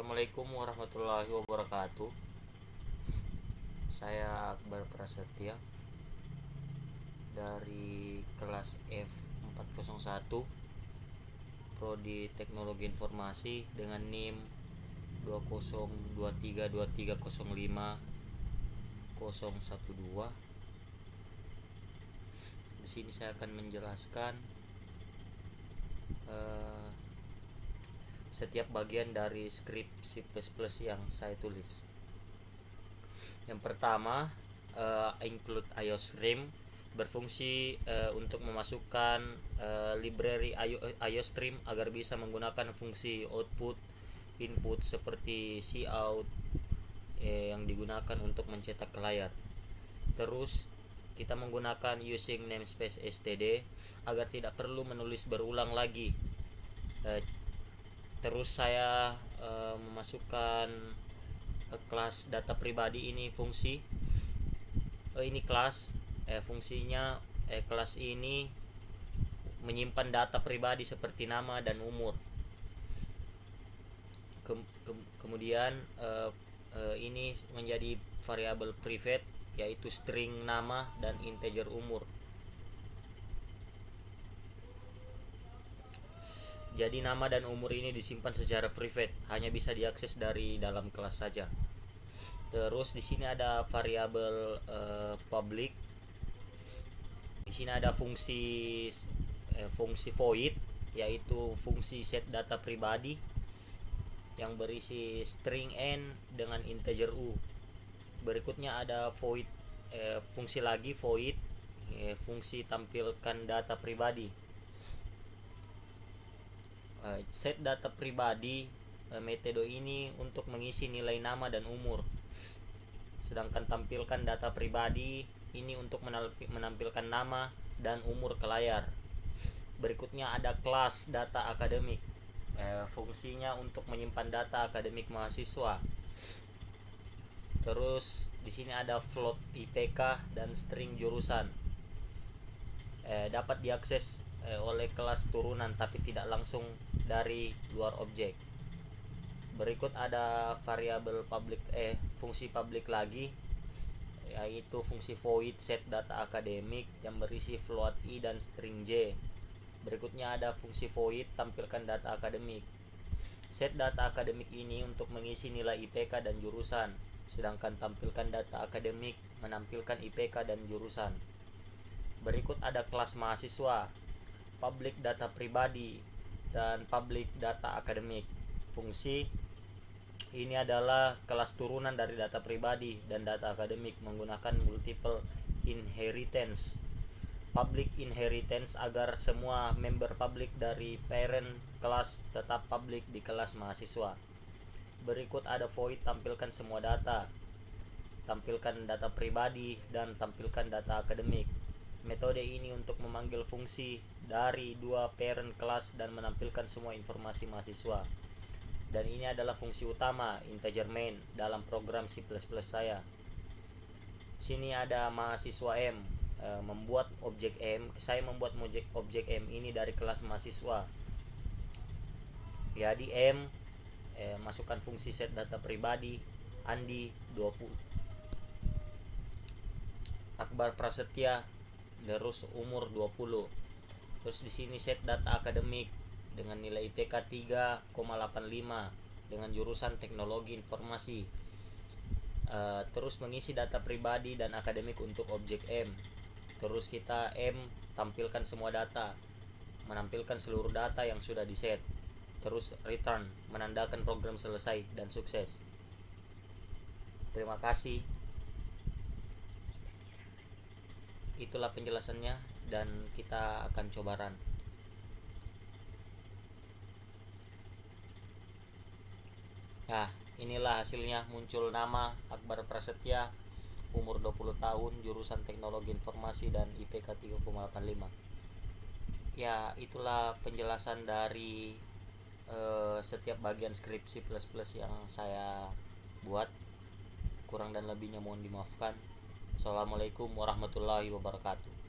Assalamualaikum warahmatullahi wabarakatuh. Saya Akbar Prasetya dari kelas F401 Prodi Teknologi Informasi dengan NIM 20232305012. Di sini saya akan menjelaskan setiap bagian dari script C++ yang saya tulis. Yang pertama, include IOStream berfungsi untuk memasukkan library IOStream agar bisa menggunakan fungsi output input seperti cout yang digunakan untuk mencetak ke layar. Terus kita menggunakan using namespace std agar tidak perlu menulis berulang lagi. Terus saya memasukkan kelas data pribadi ini fungsi. Ini kelas fungsinya kelas ini menyimpan data pribadi seperti nama dan umur. Kemudian ini menjadi variabel private yaitu string nama dan integer umur. Jadi nama dan umur ini disimpan secara private, hanya bisa diakses dari dalam kelas saja. Terus di sini ada variabel public. Di sini ada fungsi void yaitu fungsi set data pribadi yang berisi string n dengan integer u. Berikutnya ada void fungsi lagi void fungsi tampilkan data pribadi. Set data pribadi metode ini untuk mengisi nilai nama dan umur, sedangkan tampilkan data pribadi ini untuk menampilkan nama dan umur ke layar. Berikutnya ada kelas data akademik, fungsinya untuk menyimpan data akademik mahasiswa. Terus di sini ada float IPK dan string jurusan, dapat diakses oleh kelas turunan tapi tidak langsung dari luar objek. Berikut ada variabel public fungsi public lagi yaitu fungsi void set data akademik yang berisi float i dan string j. Berikutnya ada fungsi void tampilkan data akademik. Set data akademik ini untuk mengisi nilai IPK dan jurusan, sedangkan tampilkan data akademik menampilkan IPK dan jurusan. Berikut ada kelas mahasiswa, public data pribadi dan public data akademik. Fungsi ini adalah kelas turunan dari data pribadi dan data akademik menggunakan multiple inheritance. Public inheritance agar semua member public dari parent kelas tetap public di kelas mahasiswa. Berikut ada void tampilkan semua data, tampilkan data pribadi dan tampilkan data akademik. Metode ini untuk memanggil fungsi dari dua parent kelas dan menampilkan semua informasi mahasiswa. Dan ini adalah fungsi utama integer main dalam program C++ saya. Sini ada mahasiswa M, membuat objek M. Saya membuat objek M ini dari kelas mahasiswa. Ya, di M masukkan fungsi set data pribadi Andi 20, Akbar Prasetya, terus umur 20. Terus di sini set data akademik dengan nilai IPK 3,85 dengan jurusan Teknologi Informasi. Terus mengisi data pribadi dan akademik untuk objek M. Terus kita M tampilkan semua data, menampilkan seluruh data yang sudah diset. Terus return menandakan program selesai dan sukses. Terima kasih. Itulah penjelasannya dan kita akan coba run. Nah, inilah hasilnya, muncul nama Akbar Prasetya, umur 20 tahun, jurusan Teknologi Informasi dan IPK 3,85. Ya, itulah penjelasan dari setiap bagian script C++ yang saya buat. Kurang dan lebihnya mohon dimaafkan. Assalamualaikum warahmatullahi wabarakatuh.